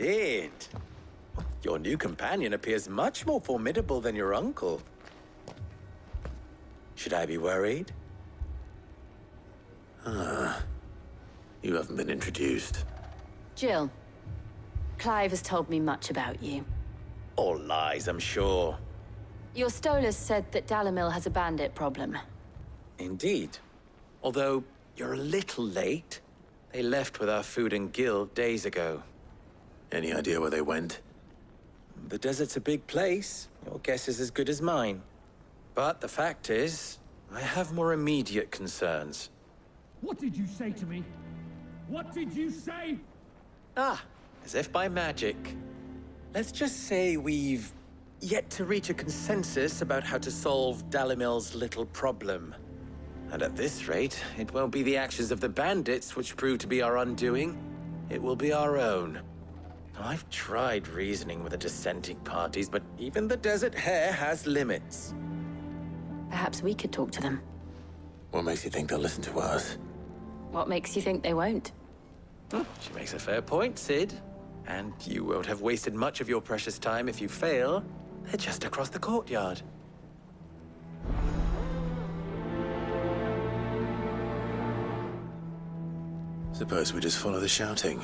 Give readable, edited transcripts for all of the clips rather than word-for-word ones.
Sid. Your new companion appears much more formidable than your uncle. Should I be worried? You haven't been introduced. Jill, Clive has told me much about you. All lies, I'm sure. Your Stolas said that Dalimil has a bandit problem. Indeed. Although, you're a little late. They left with our food and guild days ago. Any idea where they went? The desert's a big place. Your guess is as good as mine. But the fact is, I have more immediate concerns. What did you say to me? What did you say? As if by magic. Let's just say we've yet to reach a consensus about how to solve Dalimil's little problem. And at this rate, it won't be the actions of the bandits which prove to be our undoing. It will be our own. I've tried reasoning with the dissenting parties, but even the Desert Hare has limits. Perhaps we could talk to them. What makes you think they'll listen to us? What makes you think they won't? She makes a fair point, Sid. And you won't have wasted much of your precious time if you fail. They're just across the courtyard. Suppose we just follow the shouting.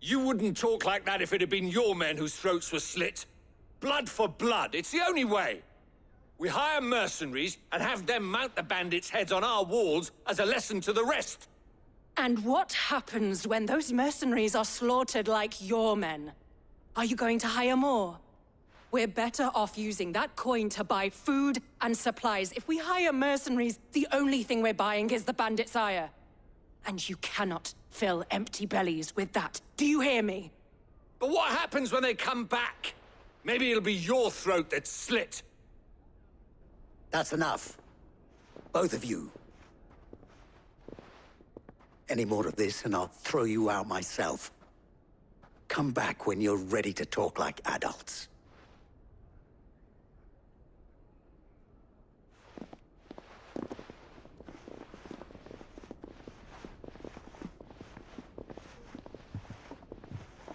You wouldn't talk like that if it had been your men whose throats were slit. Blood for blood, it's the only way. We hire mercenaries and have them mount the bandits' heads on our walls as a lesson to the rest. And what happens when those mercenaries are slaughtered like your men? Are you going to hire more? We're better off using that coin to buy food and supplies. If we hire mercenaries, the only thing we're buying is the bandit's ire. And you cannot fill empty bellies with that. Do you hear me? But what happens when they come back? Maybe it'll be your throat that's slit. That's enough. Both of you. Any more of this and I'll throw you out myself. Come back when you're ready to talk like adults.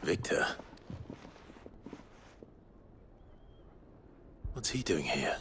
Victor. What's he doing here?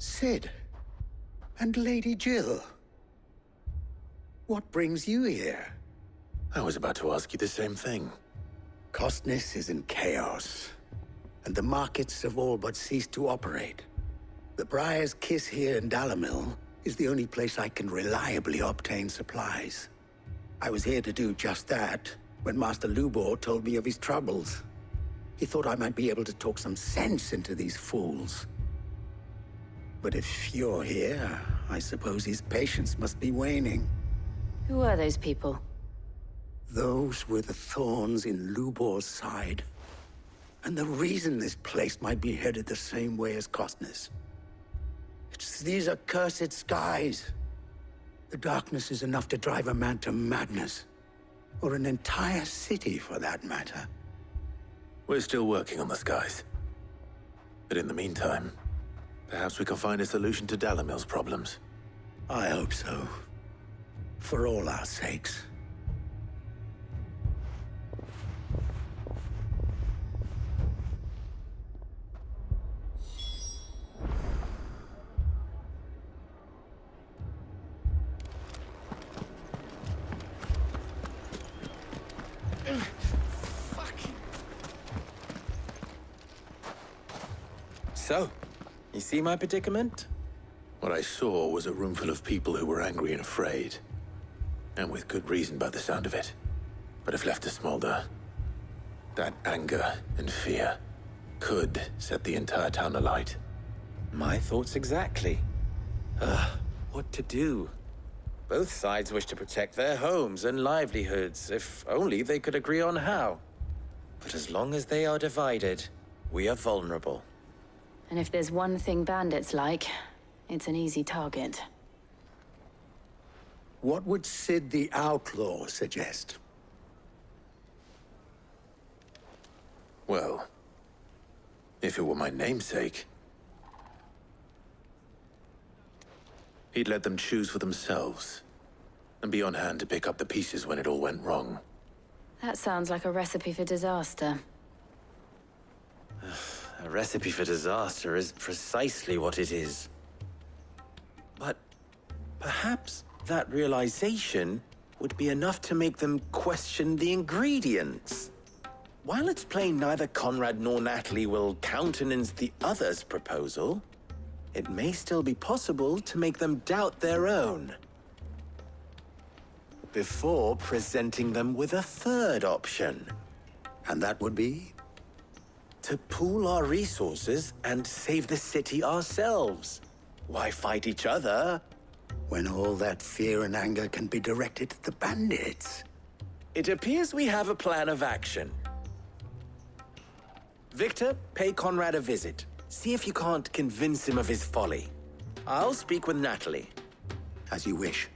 Sid. And Lady Jill. What brings you here? I was about to ask you the same thing. Costness is in chaos, and the markets have all but ceased to operate. The Briar's Kiss here in Dalimil is the only place I can reliably obtain supplies. I was here to do just that when Master Lubor told me of his troubles. He thought I might be able to talk some sense into these fools. But if you're here, I suppose his patience must be waning. Who are those people? Those were the thorns in Lubor's side. And the reason this place might be headed the same way as Costness. It's these accursed skies. The darkness is enough to drive a man to madness. Or an entire city, for that matter. We're still working on the skies. But in the meantime, perhaps we can find a solution to Dalimil's problems. I hope so. For all our sakes. So, you see my predicament? What I saw was a room full of people who were angry and afraid. And with good reason by the sound of it. But if left to smolder, that anger and fear could set the entire town alight. My thoughts exactly. What to do? Both sides wish to protect their homes and livelihoods, if only they could agree on how. But as long as they are divided, we are vulnerable. And if there's one thing bandits like, it's an easy target. What would Sid the Outlaw suggest? Well, if it were my namesake, he'd let them choose for themselves, and be on hand to pick up the pieces when it all went wrong. That sounds like a recipe for disaster. A recipe for disaster is precisely what it is. But perhaps that realization would be enough to make them question the ingredients. While it's plain neither Conrad nor Natalie will countenance the other's proposal, it may still be possible to make them doubt their own. Before presenting them with a third option. And that would be? To pool our resources and save the city ourselves. Why fight each other? When all that fear and anger can be directed at the bandits. It appears we have a plan of action. Victor, pay Conrad a visit. See if you can't convince him of his folly. I'll speak with Natalie. As you wish.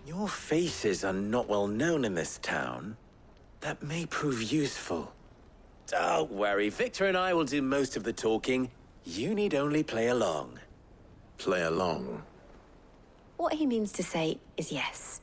Your faces are not well known in this town. That may prove useful. Don't worry, Victor and I will do most of the talking. You need only play along. Play along. What he means to say is yes.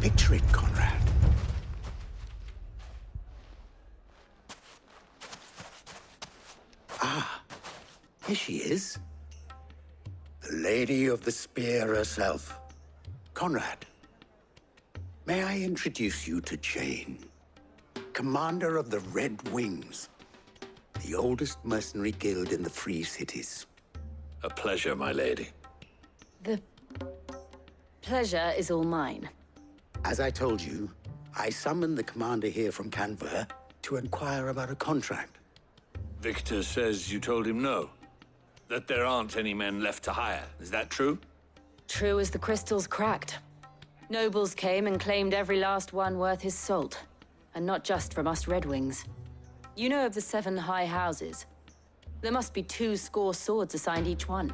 Picture it, Conrad. Ah, here she is. The Lady of the Spear herself. Conrad, may I introduce you to Jane, commander of the Red Wings, the oldest mercenary guild in the Free Cities. A pleasure, my lady. The pleasure is all mine. As I told you, I summoned the commander here from Canver to inquire about a contract. Victor says you told him no. That there aren't any men left to hire. Is that true? True as the crystals cracked. Nobles came and claimed every last one worth his salt. And not just from us Red Wings. You know of the 7 high houses. There must be 2 swords assigned each one.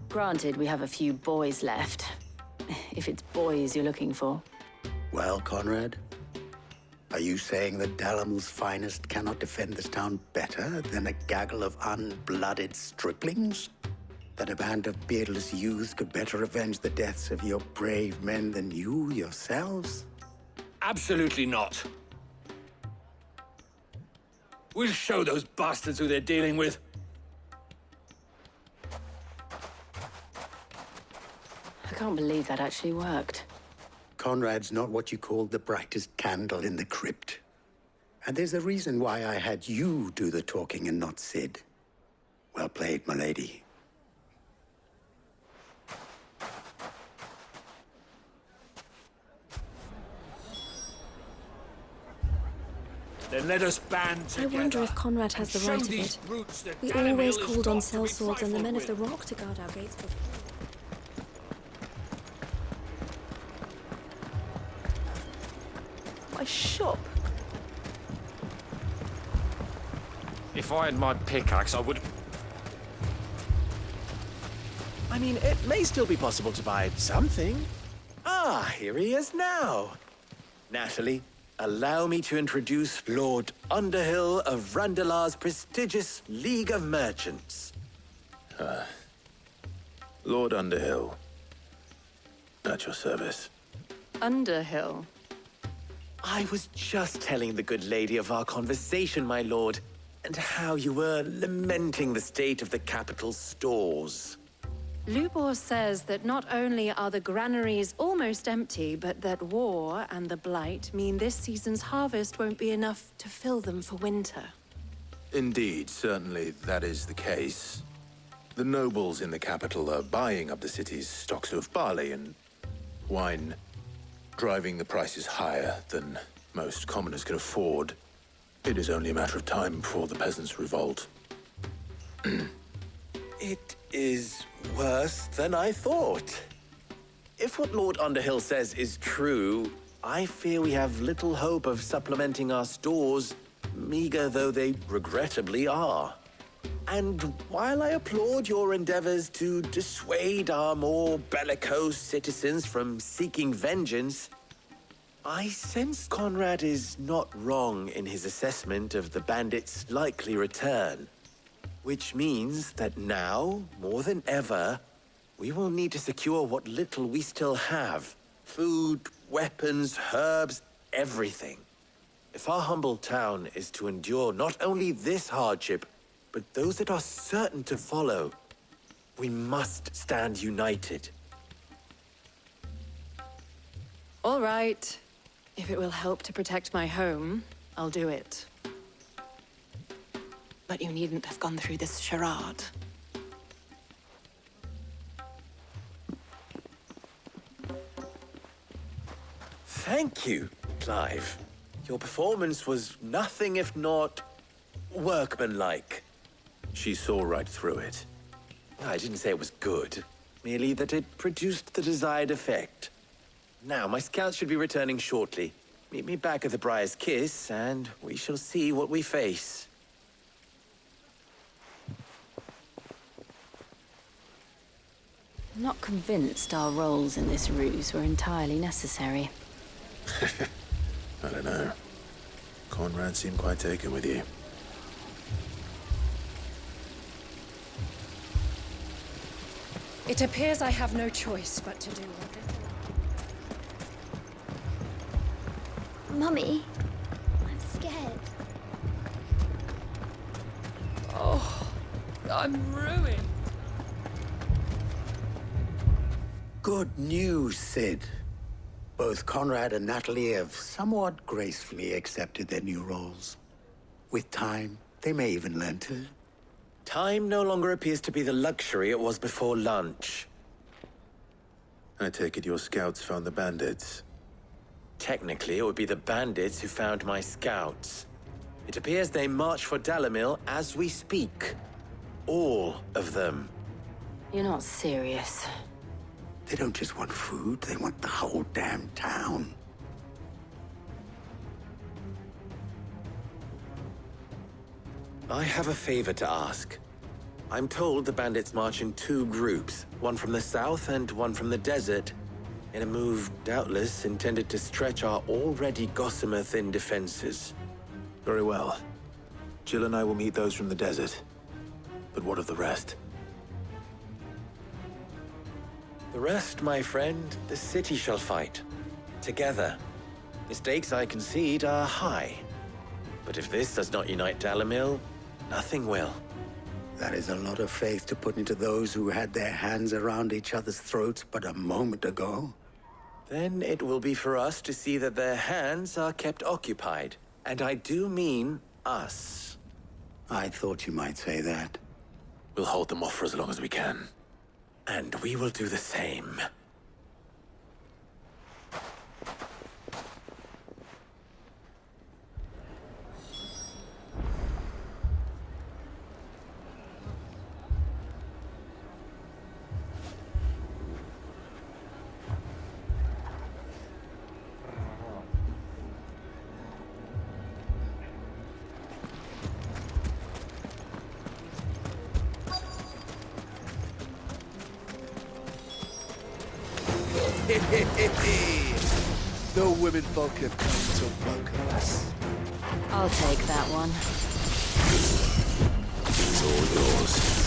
Granted, we have a few boys left. If it's boys you're looking for. Well, Conrad, are you saying that Dalamil's finest cannot defend this town better than a gaggle of unblooded striplings? That a band of beardless youths could better avenge the deaths of your brave men than you yourselves? Absolutely not. We'll show those bastards who they're dealing with. I can't believe that actually worked. Conrad's not what you call the brightest candle in the crypt. And there's a reason why I had you do the talking and not Sid. Well played, my lady. Then let us band I together. wonder if Conrad has the and right show of these it. brutes that We Dalimil always is called on not to be sellswords and the men of the trifled rock to guard our gates before. My shop. If I had my pickaxe, I would... I mean, it may still be possible to buy something. Ah, here he is now. Natalie, allow me to introduce Lord Underhill of Randalar's prestigious League of Merchants. Lord Underhill. At your service. Underhill. I was just telling the good lady of our conversation, my lord, and how you were lamenting the state of the capital's stores. Lubor says that not only are the granaries almost empty, but that war and the Blight mean this season's harvest won't be enough to fill them for winter. Indeed, certainly that is the case. The nobles in the capital are buying up the city's stocks of barley and wine, driving the prices higher than most commoners can afford. It is only a matter of time before the peasants revolt. It is worse than I thought. If what Lord Underhill says is true, I fear we have little hope of supplementing our stores, meager though they regrettably are. And while I applaud your endeavors to dissuade our more bellicose citizens from seeking vengeance, I sense Conrad is not wrong in his assessment of the bandits' likely return. Which means that now, more than ever, we will need to secure what little we still have. Food, weapons, herbs, everything. If our humble town is to endure not only this hardship, but those that are certain to follow, we must stand united. All right. If it will help to protect my home, I'll do it. But you needn't have gone through this charade. Thank you, Clive. Your performance was nothing if not workmanlike. She saw right through it. I didn't say it was good, merely that it produced the desired effect. Now, my scouts should be returning shortly. Meet me back at the Briar's Kiss, and we shall see what we face. I'm not convinced our roles in this ruse were entirely necessary. I don't know. Conrad seemed quite taken with you. It appears I have no choice but to do what Mummy, I'm scared. I'm ruined. Good news, Sid. Both Conrad and Natalie have somewhat gracefully accepted their new roles. With time, they may even learn to. Time no longer appears to be the luxury it was before lunch. I take it your scouts found the bandits. Technically, it would be the bandits who found my scouts. It appears they march for Dalimil as we speak. All of them. You're not serious. They don't just want food, they want the whole damn town. I have a favor to ask. I'm told the bandits march in two groups, one from the south and one from the desert, in a move doubtless intended to stretch our already gossamer-thin defenses. Very well. Jill and I will meet those from the desert. But what of the rest? The rest, my friend, the city shall fight. Together. The stakes, I concede, are high. But if this does not unite Dalimil, nothing will. That is a lot of faith to put into those who had their hands around each other's throats but a moment ago. Then it will be for us to see that their hands are kept occupied. And I do mean us. I thought you might say that. We'll hold them off for as long as we can. And we will do the same. The women folk have come to welcome us. I'll take that one. It's all yours.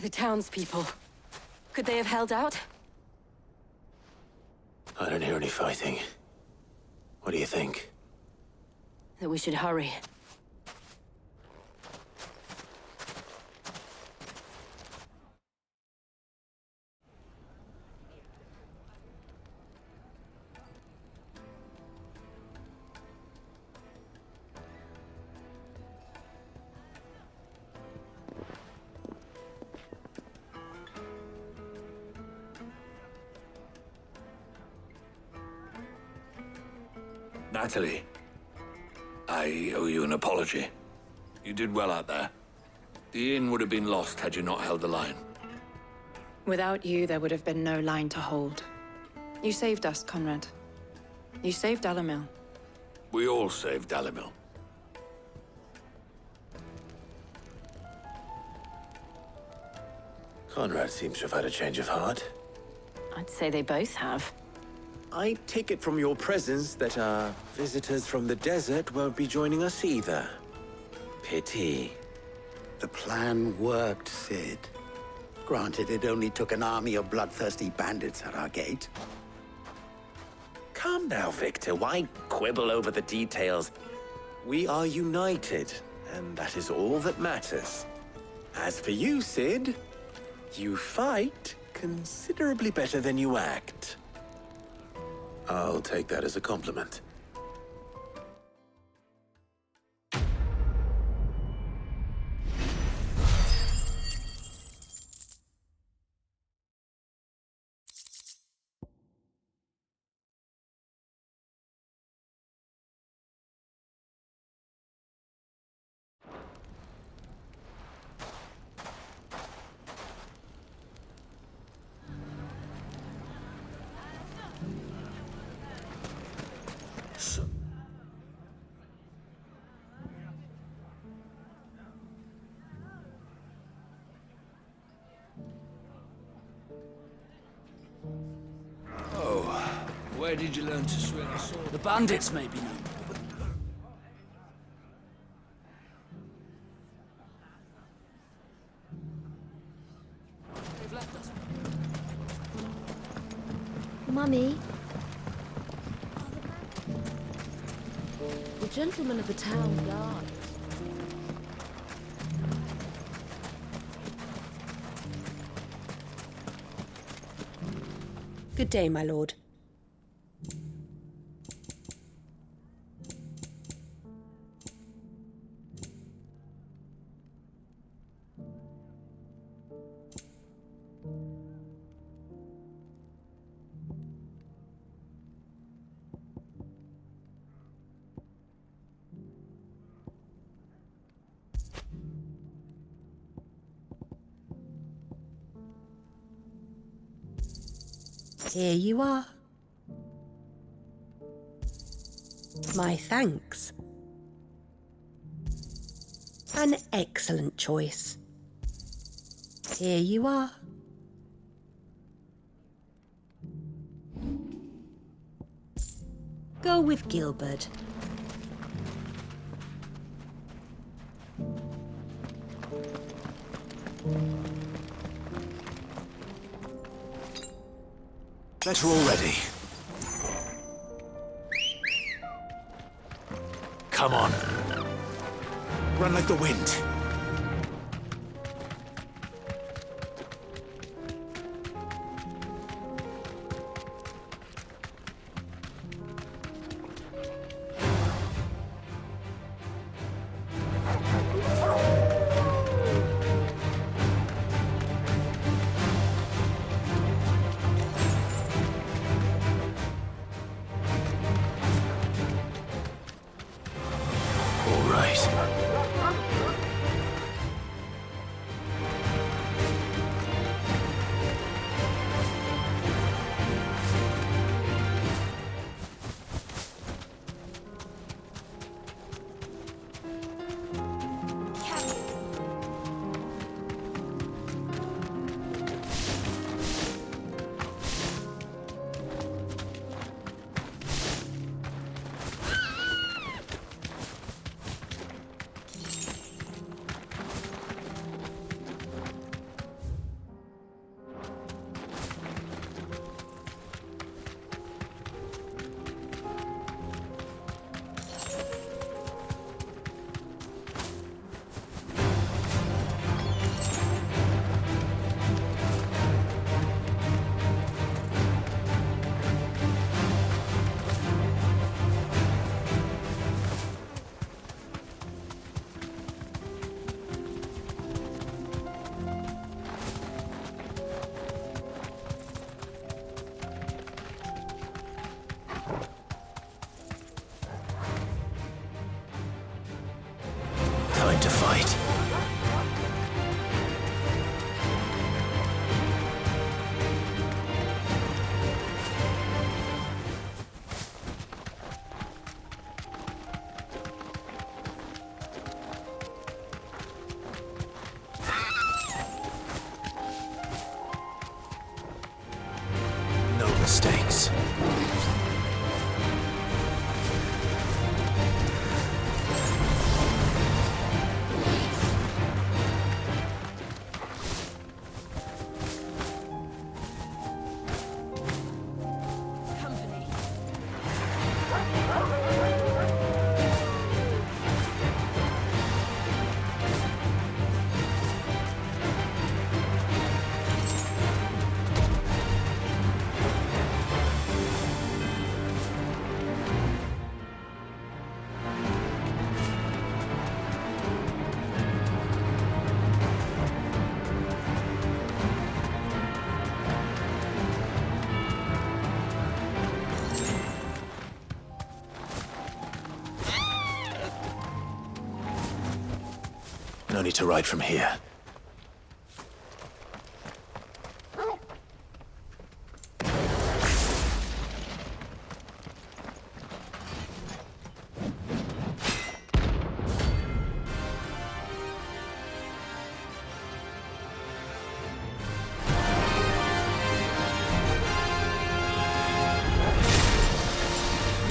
The townspeople. Could they have held out? I don't hear any fighting. What do you think? That we should hurry. Natalie, I owe you an apology. You did well out there. The inn would have been lost had you not held the line. Without you, there would have been no line to hold. You saved us, Conrad. You saved Dalimil. We all saved Dalimil. Conrad seems to have had a change of heart. I'd say they both have. I take it from your presence that our visitors from the desert won't be joining us either. Pity. The plan worked, Sid. Granted, it only took an army of bloodthirsty bandits at our gate. Calm now, Victor. Why quibble over the details? We are united, and that is all that matters. As for you, Sid, you fight considerably better than you act. I'll take that as a compliment. Where did you learn to swing a sword? The bandits may be known. They've left us. Mummy? The gentlemen of the town guard. Good day, my lord. Here you are. My thanks. An excellent choice. Here you are. Go with Gilbert. Better already. Come on. Run like the wind. mistakes. No need to ride from here.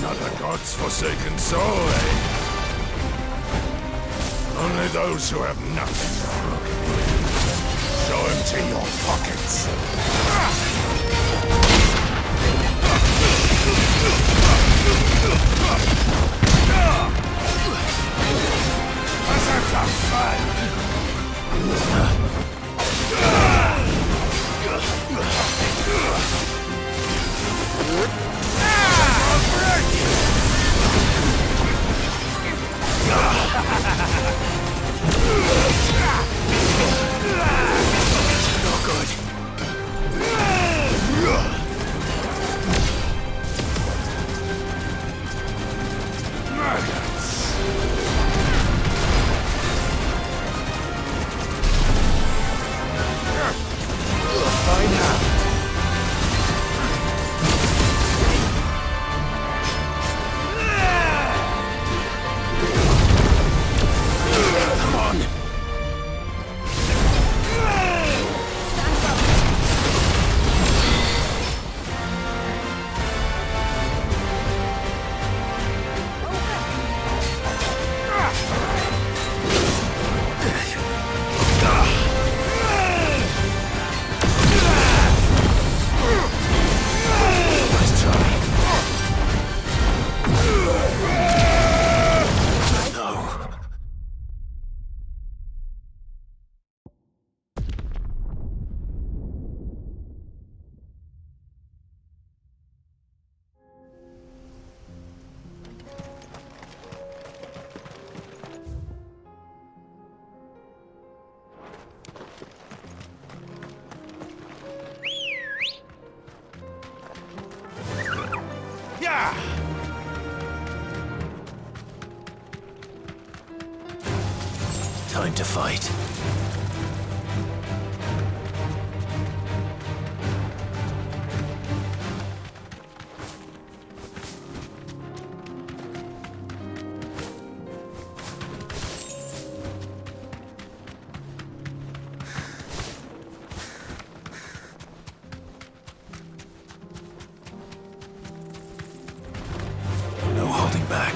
Not a god's forsaken soul, eh? Only those who have nothing. Show empty your pockets. That's a fight. No good. Fine now. Come on. Nice try. No. Yeah! Time to fight. No holding back.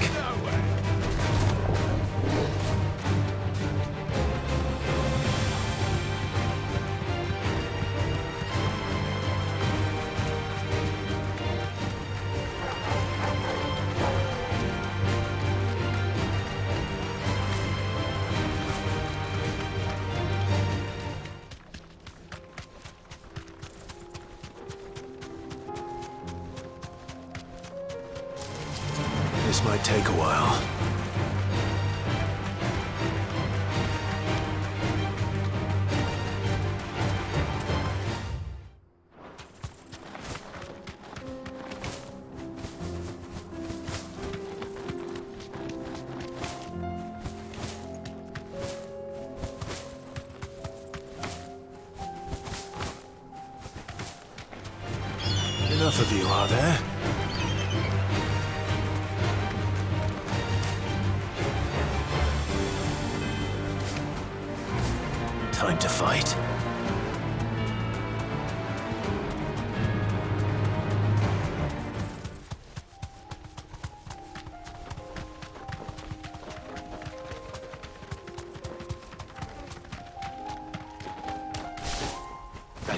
This might take a while. Enough of you, are there? Time to fight.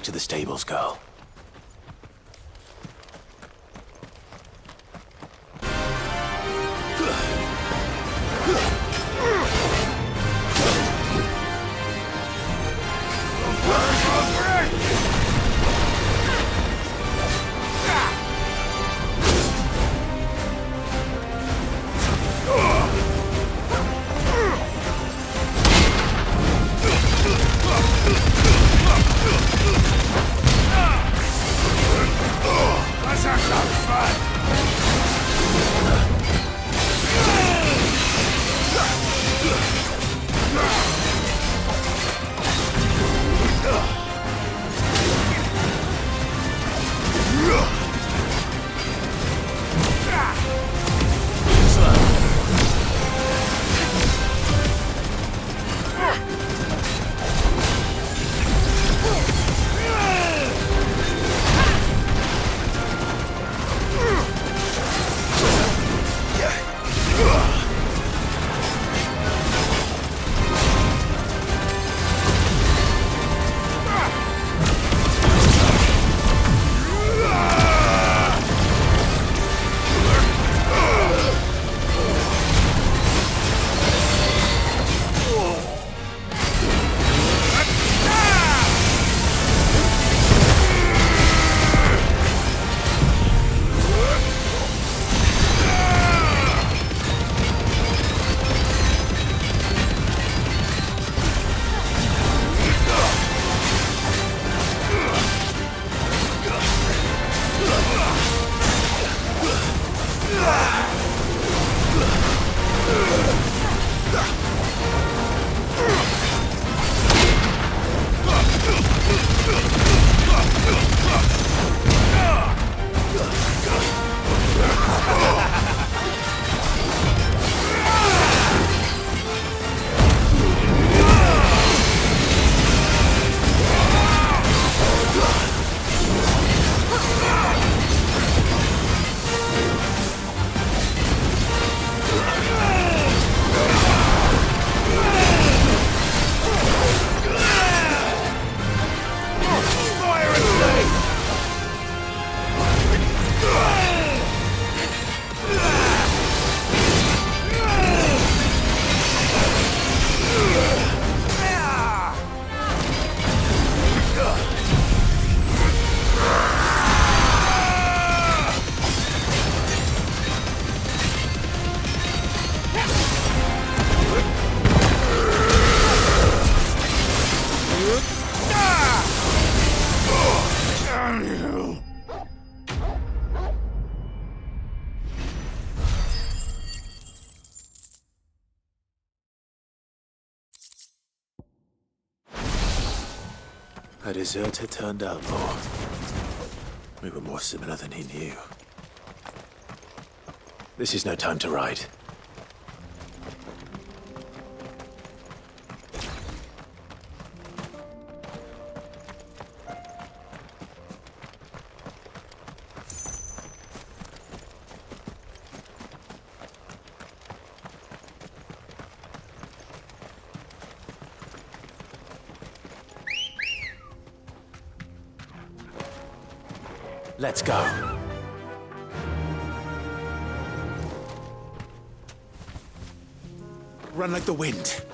to the stables, girl. A deserter turned outlaw. We were more similar than he knew. This is no time to ride. Let's go. Run like the wind.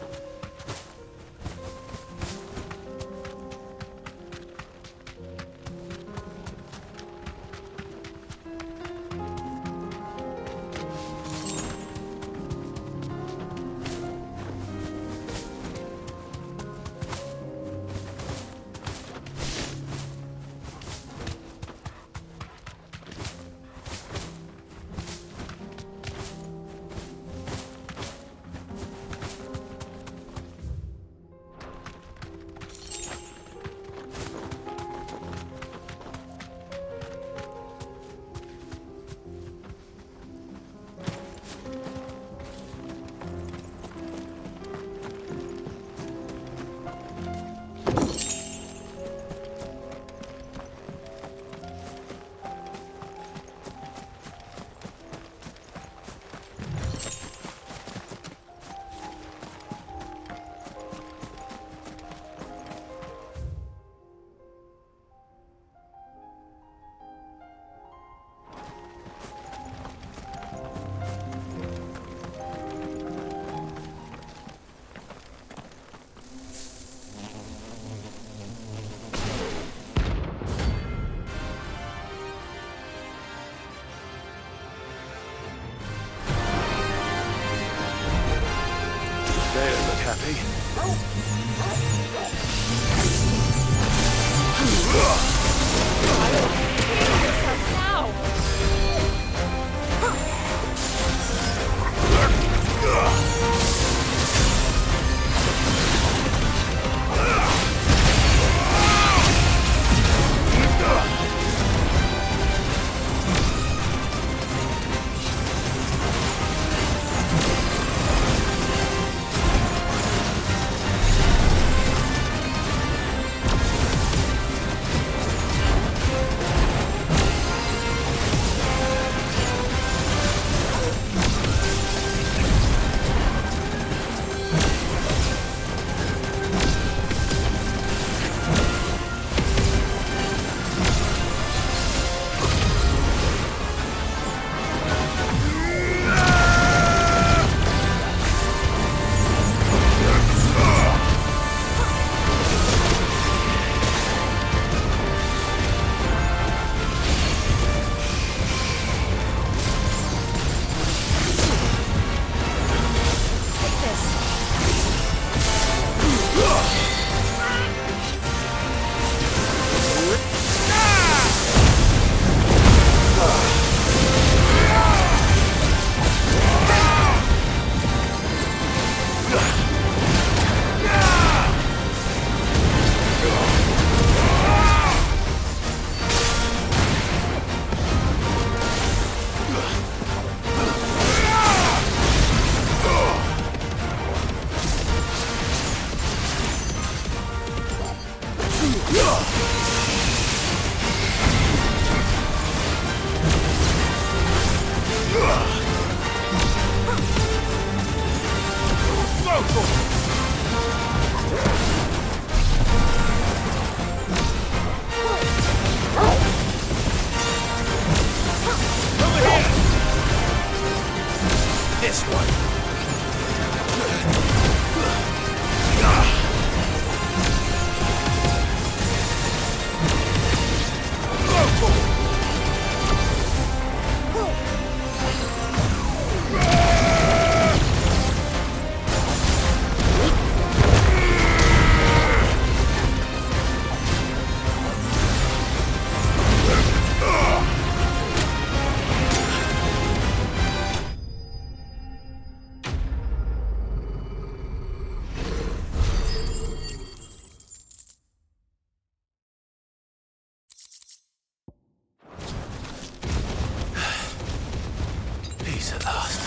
Peace at last.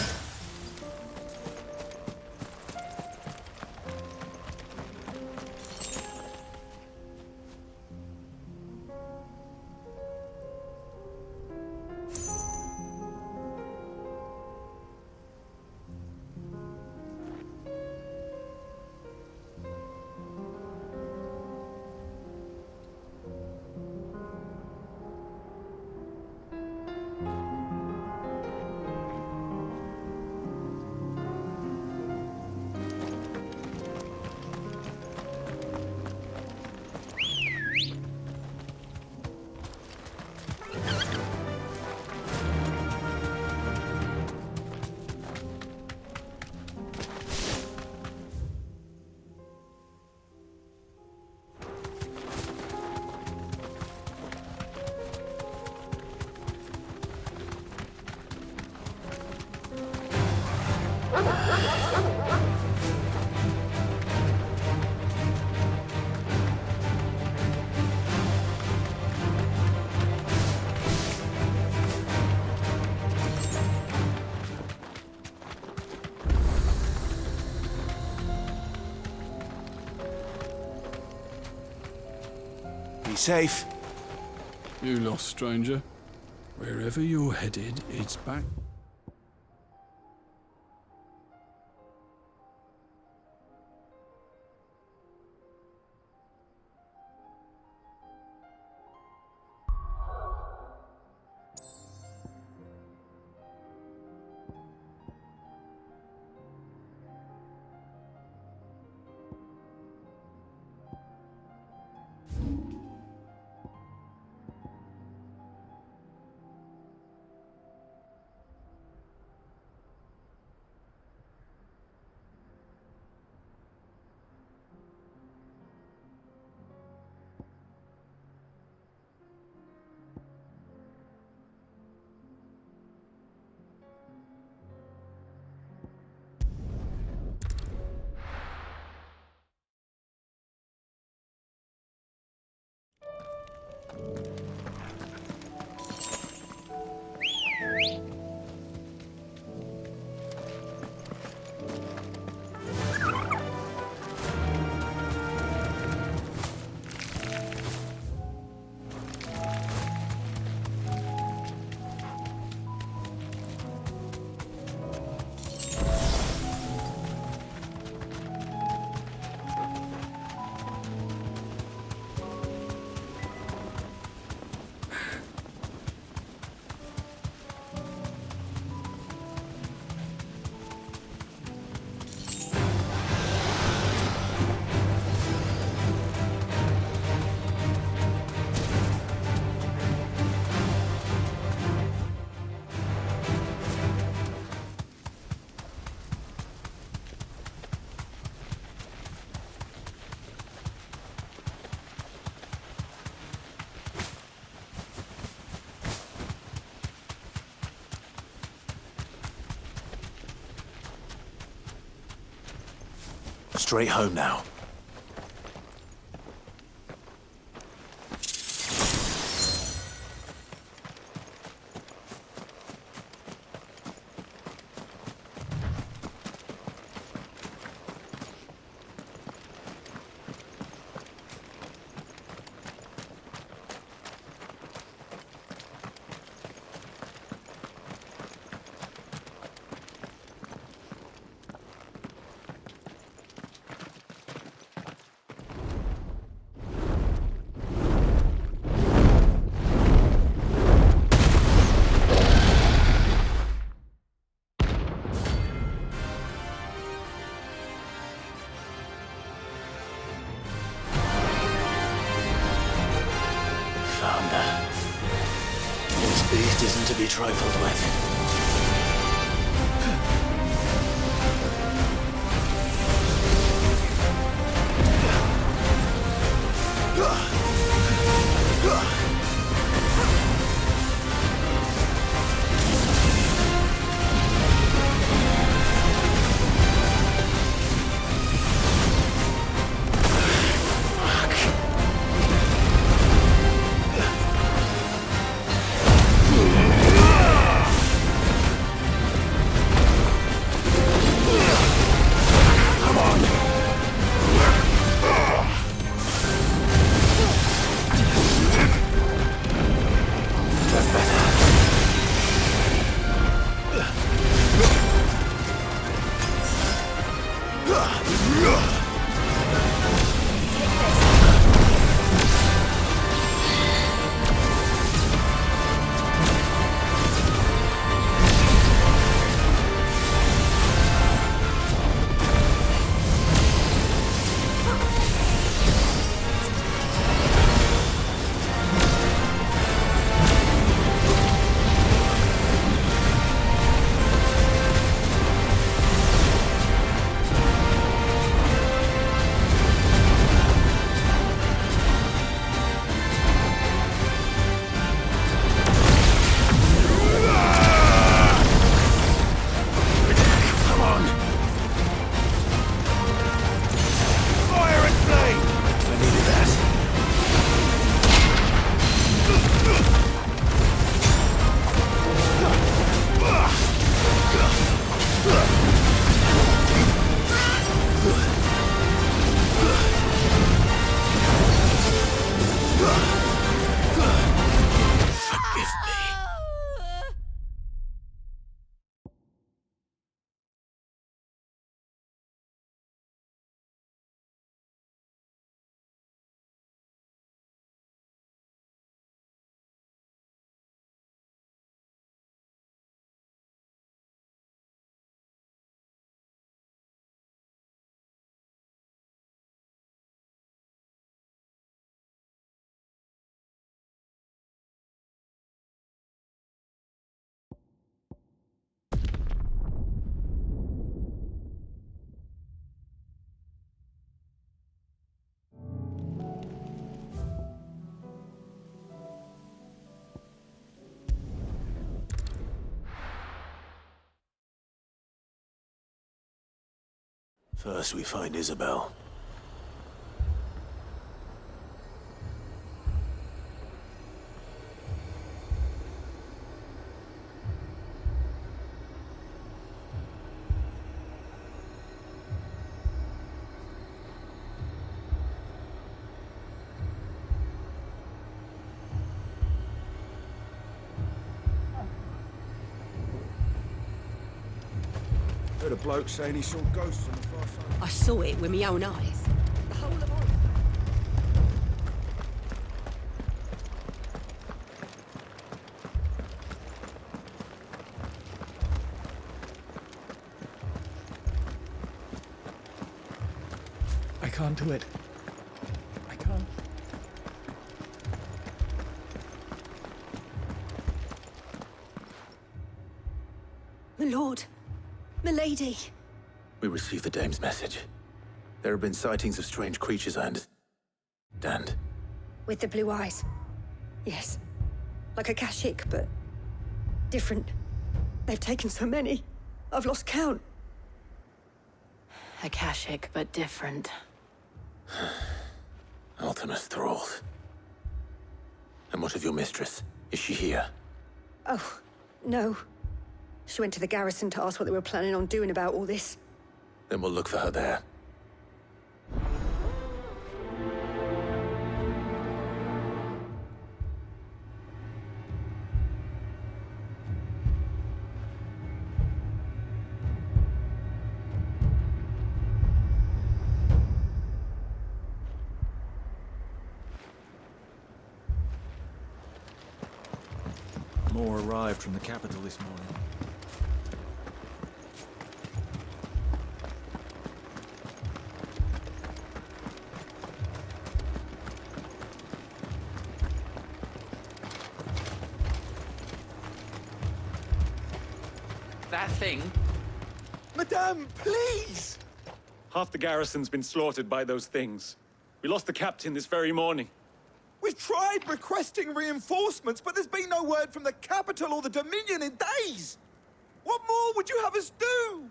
Be safe. You lost, stranger. Wherever you're headed, it's back. Straight home now. This beast isn't to be trifled with. First we find Isabel. Heard a bloke saying he saw ghosts on the far side. I saw it with my own eyes. The whole of all. I can't do it. I can't. My lord. Milady. We received the dame's message. There have been sightings of strange creatures, I understand. With the blue eyes. Yes. Like a Kashik, but different. They've taken so many. I've lost count. Akashic, but different. Ultimus thralls. And what of your mistress? Is she here? Oh, no. She went to the garrison to ask what they were planning on doing about all this. Then we'll look for her there. More arrived from the capital this morning. That thing? Madame, please! Half the garrison's been slaughtered by those things. We lost the captain this very morning. We've tried requesting reinforcements, but there's been no word from the capital or the Dominion in days! What more would you have us do?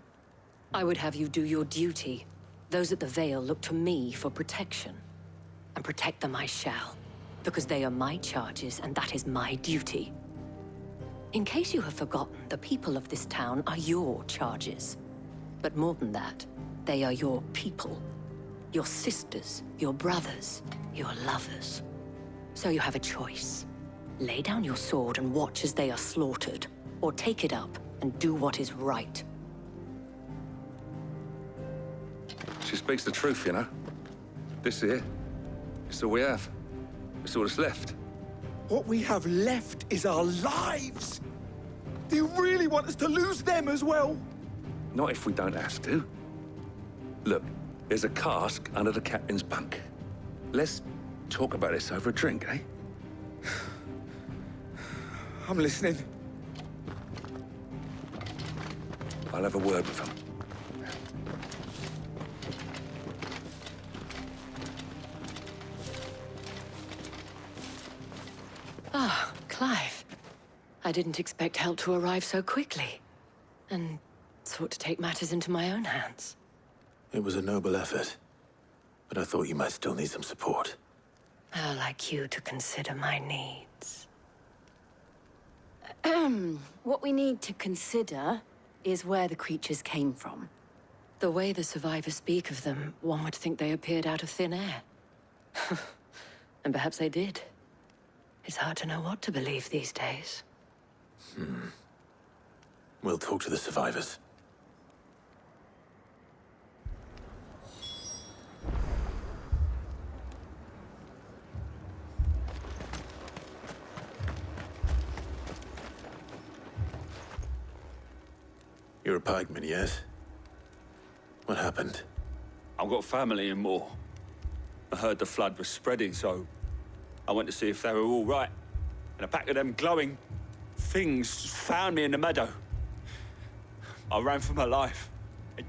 I would have you do your duty. Those at the Vale look to me for protection. And protect them I shall. Because they are my charges, and that is my duty. In case you have forgotten, the people of this town are your charges. But more than that, they are your people. Your sisters, your brothers, your lovers. So you have a choice. Lay down your sword and watch as they are slaughtered, or take it up and do what is right. She speaks the truth, you know. This here, it's all we have. It's all that's left. What we have left is our lives! Do you really want us to lose them as well? Not if we don't have to. Look, there's a cask under the captain's bunk. Let's talk about this over a drink, eh? I'm listening. I'll have a word with him. Ah, Clive. I didn't expect help to arrive so quickly. And sought to take matters into my own hands. It was a noble effort, but I thought you might still need some support. I'd like you to consider my needs. What we need to consider is where the creatures came from. The way the survivors speak of them, one would think they appeared out of thin air. And perhaps they did. It's hard to know what to believe these days. We'll talk to the survivors. You're a pikeman, yes? What happened? I've got family in Moor. I heard the flood was spreading, so I went to see if they were all right. And a pack of them glowing things found me in the meadow. I ran for my life. I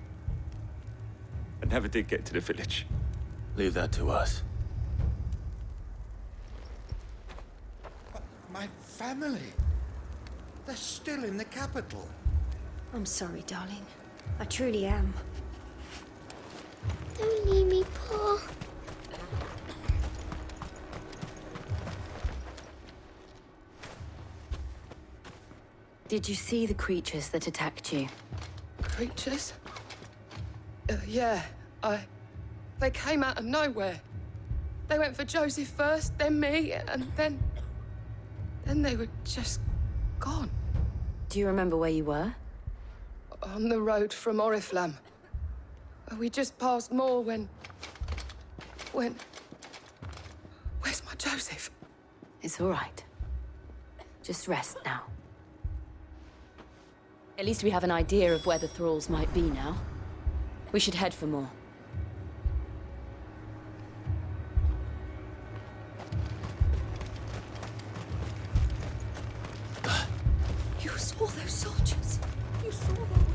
never did get to the village. Leave that to us. But my family... they're still in the capital. I'm sorry, darling. I truly am. Don't leave me, Paul. Did you see the creatures that attacked you? Creatures? Yeah, they came out of nowhere. They went for Joseph first, then me, and then they were just gone. Do you remember where you were? On the road from Oriflamme. We just passed Moor when... Where's my Joseph? It's all right. Just rest now. At least we have an idea of where the thralls might be now. We should head for more. You saw those soldiers. You saw them.